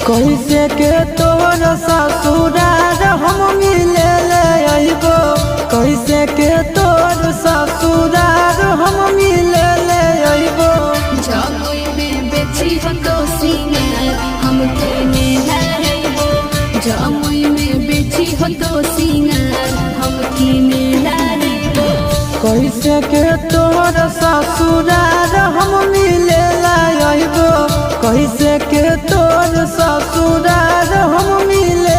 कैसे के तोर ससुरार हम मिले अइबो, कैसे के तोर ससुरार हम मिले अइबो। जमुई में बेची हो तो सिंगार हम किने लाइबो, जमुई में बेची हो तो सिंगार हम किने लाइबो। कैसे के तोर ससुरार हम मिले अइबो, कैसे के तोर ससुरार हम मिले